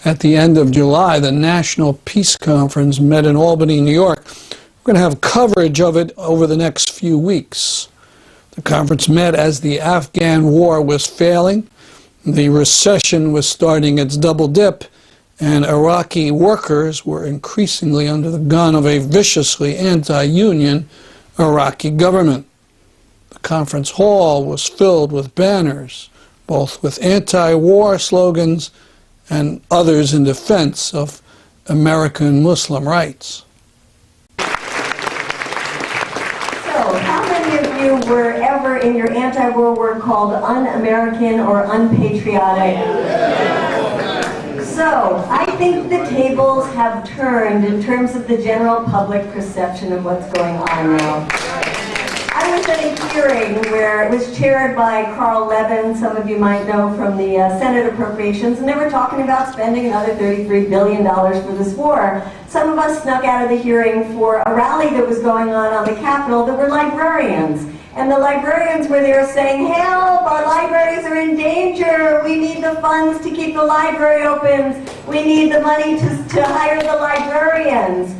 At the end of July, the National Peace Conference met in Albany, New York. We're going to have coverage of it over the next few weeks. The conference met as the Afghan war was failing, the recession was starting its double dip, and Iraqi workers were increasingly under the gun of a viciously anti-union Iraqi government. The conference hall was filled with banners, both with anti-war slogans and others in defense of American Muslim rights. So, how many of you were ever in your anti-war work called un-American or unpatriotic? So, I think the tables have turned in terms of the general public perception of what's going on now. I was at a hearing where it was chaired by Carl Levin, some of you might know from the Senate Appropriations, and they were talking about spending another $33 billion for this war. Some of us snuck out of the hearing for a rally that was going on the Capitol that were librarians. And the librarians were there saying, help, our libraries are in danger. We need the funds to keep the library open. We need the money to hire the librarians.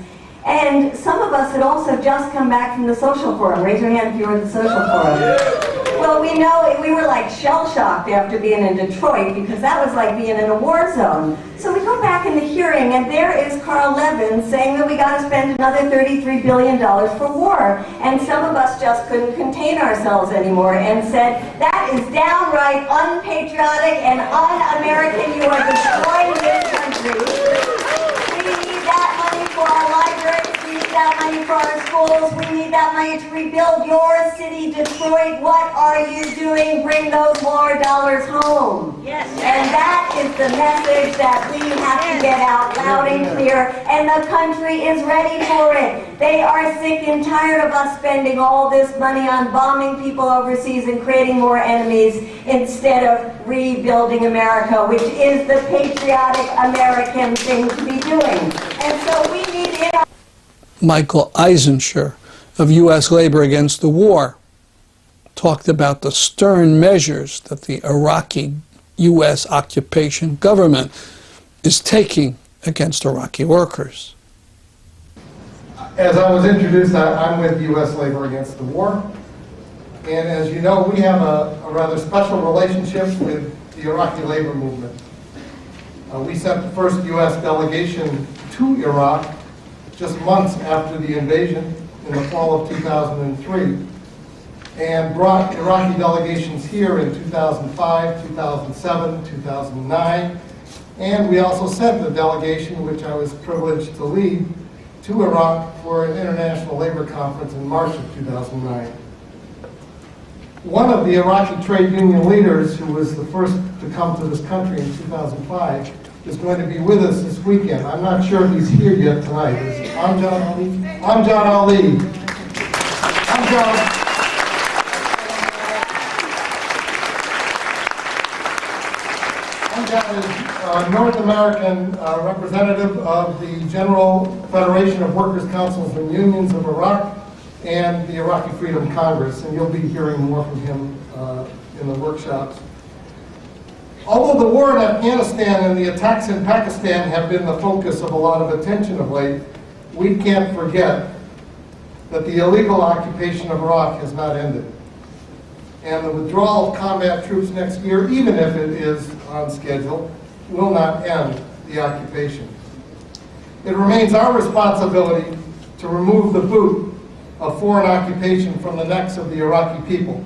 And some of us had also just come back from the social forum. Raise your hand if you were at the social forum. Well, we know we were like shell-shocked after being in Detroit because that was like being in a war zone. So we go back in the hearing and there is Carl Levin saying that we got to spend another $33 billion for war. And some of us just couldn't contain ourselves anymore and said, that is downright unpatriotic and un-American. You are destroying this country. We need that money for our libraries. We need that money for our schools. We need that money to rebuild your city, Detroit. What are you doing? Bring those war dollars home. Yes. And that is the message that we have to get out loud and clear. And the country is ready for it. They are sick and tired of us spending all this money on bombing people overseas and creating more enemies instead of rebuilding America, which is the patriotic American thing to be doing. And so we need it. Michael Eisenscher of U.S. Labor Against the War talked about the stern measures that the Iraqi U.S. occupation government is taking against Iraqi workers. As I was introduced, I'm with U.S. Labor Against the War. And as you know, we have a rather special relationship with the Iraqi labor movement. We sent the first U.S. delegation to Iraq just months after the invasion in the fall of 2003, and brought Iraqi delegations here in 2005, 2007, 2009, and we also sent a delegation, which I was privileged to lead, to Iraq for an international labor conference in March of 2009. One of the Iraqi trade union leaders, who was the first to come to this country in 2005, is going to be with us this weekend. I'm not sure if he's here yet tonight. I'm John Ali. I'm John Ali. I'm John. I'm John is North American representative of the General Federation of Workers' Councils and Unions of Iraq and the Iraqi Freedom Congress, and you'll be hearing more from him in the workshops. Although the war in Afghanistan and the attacks in Pakistan have been the focus of a lot of attention of late, we can't forget that the illegal occupation of Iraq has not ended. And the withdrawal of combat troops next year, even if it is on schedule, will not end the occupation. It remains our responsibility to remove the boot of foreign occupation from the necks of the Iraqi people.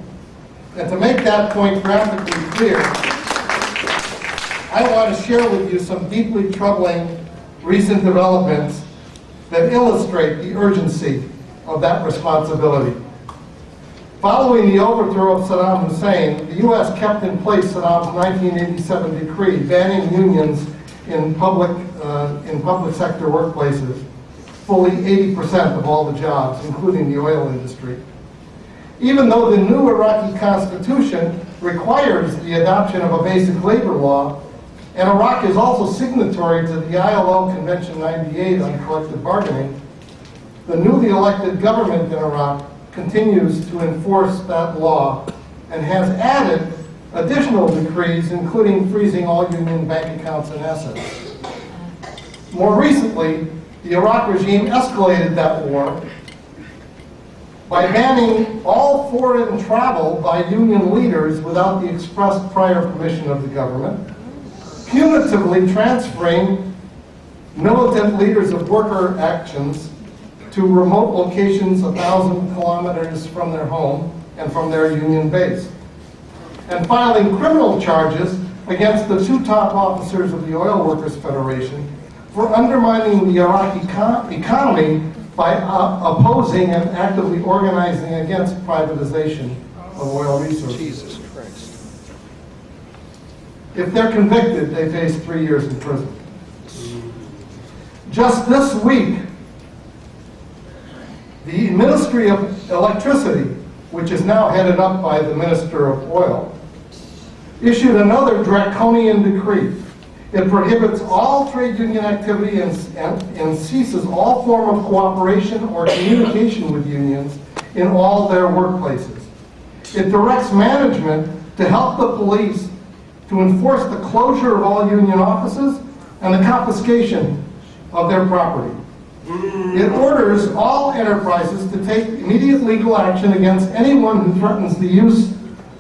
And to make that point graphically clear, I want to share with you some deeply troubling recent developments that illustrate the urgency of that responsibility. Following the overthrow of Saddam Hussein, the U.S. kept in place Saddam's 1987 decree banning unions in public sector workplaces, fully 80% of all the jobs, including the oil industry. Even though the new Iraqi constitution requires the adoption of a basic labor law, and Iraq is also signatory to the ILO Convention 98 on collective bargaining, the newly elected government in Iraq continues to enforce that law and has added additional decrees, including freezing all union bank accounts and assets. More recently, the Iraq regime escalated that war by banning all foreign travel by union leaders without the express prior permission of the government, punitively transferring militant leaders of worker actions to remote locations 1,000 kilometers from their home and from their union base, and filing criminal charges against the two top officers of the Oil Workers Federation for undermining the Iraqi economy by opposing and actively organizing against privatization of oil resources. Jesus Christ. If they're convicted, they face 3 years in prison. Just this week, the Ministry of Electricity, which is now headed up by the Minister of Oil, issued another draconian decree. It prohibits all trade union activity and ceases all form of cooperation or communication with unions in all their workplaces. It directs management to help the police to enforce the closure of all union offices and the confiscation of their property. It orders all enterprises to take immediate legal action against anyone who threatens the use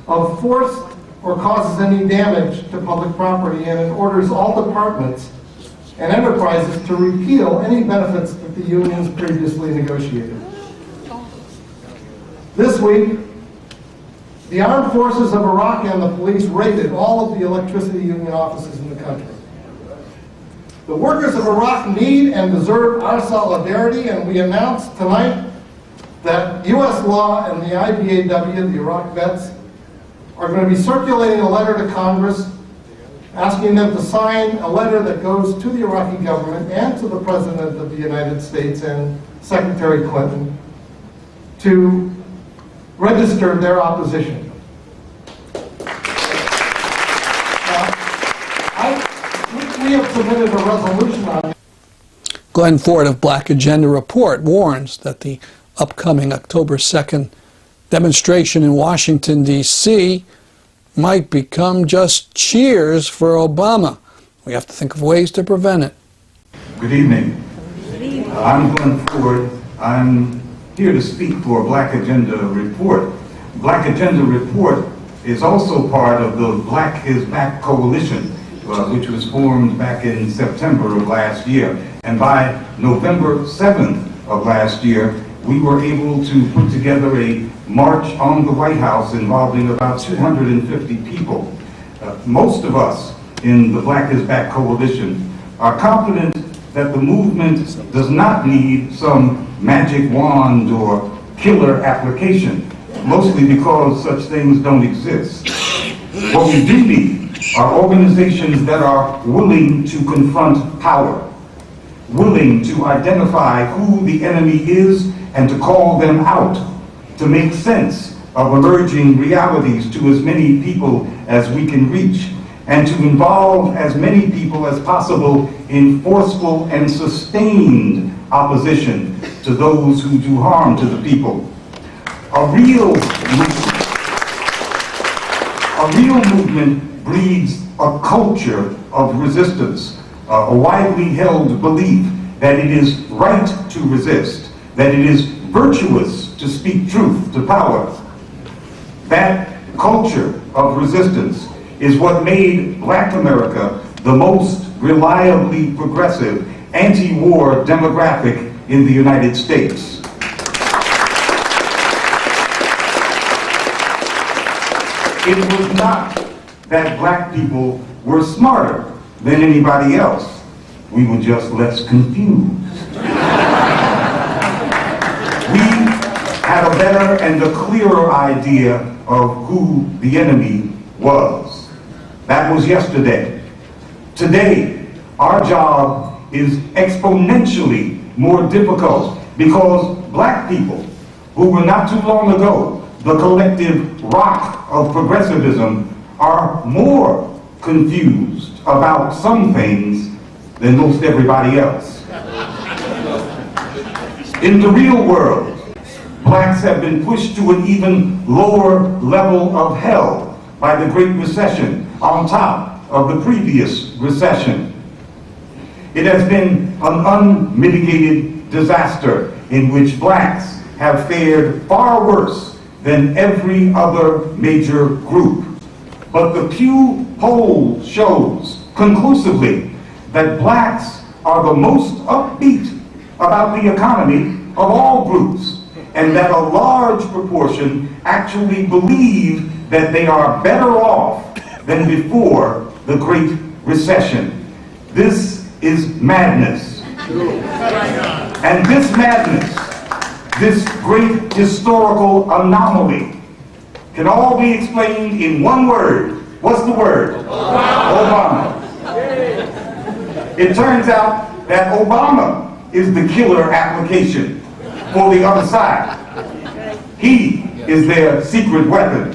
of force or causes any damage to public property, and it orders all departments and enterprises to repeal any benefits that the unions previously negotiated. This week, the armed forces of Iraq and the police raided all of the electricity union offices in the country. The workers of Iraq need and deserve our solidarity, and we announce tonight that U.S. law and the IBAW, the Iraq vets, are going to be circulating a letter to Congress asking them to sign a letter that goes to the Iraqi government and to the President of the United States and Secretary Clinton to register their opposition. We have submitted a resolution on it. Glenn Ford of Black Agenda Report warns that the upcoming October 2nd demonstration in Washington, D.C. might become just cheers for Obama. We have to think of ways to prevent it. Good evening. I'm Glenn Ford. I'm here to speak for Black Agenda Report. Black Agenda Report is also part of the Black is Back Coalition, which was formed back in September of last year. And by November 7th of last year, we were able to put together a march on the White House involving about 250 people. Most of us in the Black is Back Coalition are confident that the movement does not need some magic wand or killer application, mostly because such things don't exist. What we do need are organizations that are willing to confront power, willing to identify who the enemy is and to call them out, to make sense of emerging realities to as many people as we can reach, and to involve as many people as possible in forceful and sustained opposition to those who do harm to the people. A real movement breeds a culture of resistance, a widely held belief that it is right to resist, that it is virtuous to speak truth to power. That culture of resistance is what made Black America the most reliably progressive anti-war demographic in the United States. It was not that Black people were smarter than anybody else. We were just less confused. We had a better and a clearer idea of who the enemy was. That was yesterday. Today, our job is exponentially more difficult because Black people, who were not too long ago the collective rock of progressivism, are more confused about some things than most everybody else. In the real world, Blacks have been pushed to an even lower level of hell by the Great Recession on top of the previous recession. It has been an unmitigated disaster in which blacks have fared far worse than every other major group. But the Pew poll shows conclusively that blacks are the most upbeat about the economy of all groups, and that a large proportion actually believe that they are better off than before the Great Recession. This is madness. And this madness, this great historical anomaly, can all be explained in one word. What's the word? Obama. It turns out that Obama is the killer application for the other side. He is their secret weapon.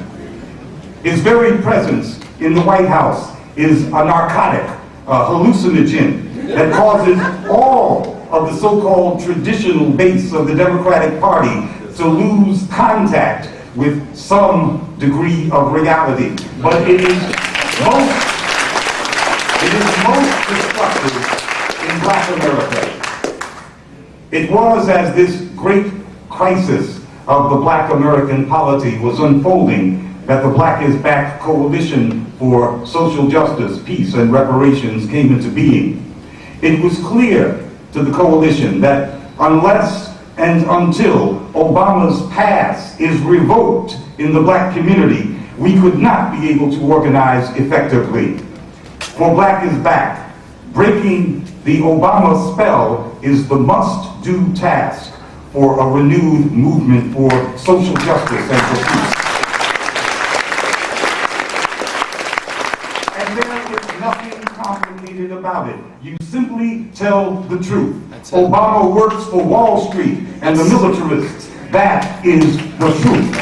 His very presence in the White House is a narcotic, a hallucinogen that causes all of the so-called traditional base of the Democratic Party to lose contact with some degree of reality. But it is most destructive in Black America. It was as this great crisis of the Black American polity was unfolding that the Black is Back Coalition for Social Justice, Peace, and Reparations came into being. It was clear to the coalition that unless and until Obama's pass is revoked in the Black community, we could not be able to organize effectively. For Black is Back, breaking the Obama spell is the must-do task for a renewed movement for social justice and for peace. And there is nothing complicated about it. You simply tell the truth. Obama works for Wall Street and the militarists. That is the truth.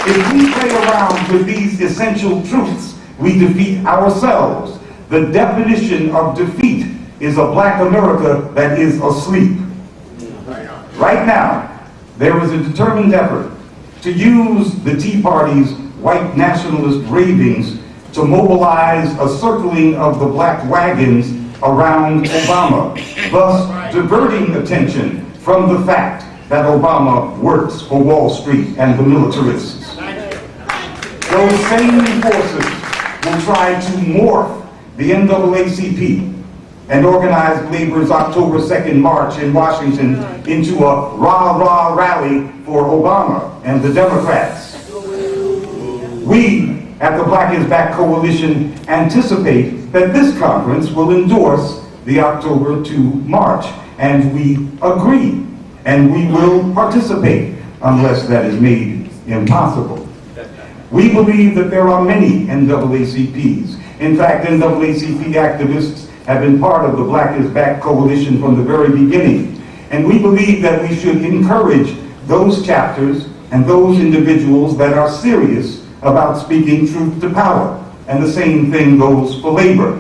If we play around with these essential truths, we defeat ourselves. The definition of defeat is a Black America that is asleep. Right now, there is a determined effort to use the Tea Party's white nationalist ravings to mobilize a circling of the black wagons around Obama, thus diverting attention from the fact that Obama works for Wall Street and the militarists. Those same forces will try to morph the NAACP and organized labor's October 2nd march in Washington into a rah-rah rally for Obama and the Democrats. We at the Black is Back Coalition anticipate that this conference will endorse the October 2 march, and we agree, and we will participate unless that is made impossible. We believe that there are many NAACPs. In fact, NAACP activists have been part of the Black is Back Coalition from the very beginning. And we believe that we should encourage those chapters and those individuals that are serious about speaking truth to power. And the same thing goes for labor.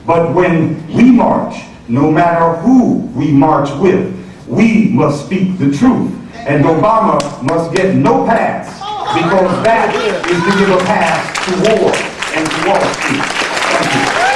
But when we march, no matter who we march with, we must speak the truth. And Obama must get no pass, because that is to give a pass to war and to Wall Street. Thank you.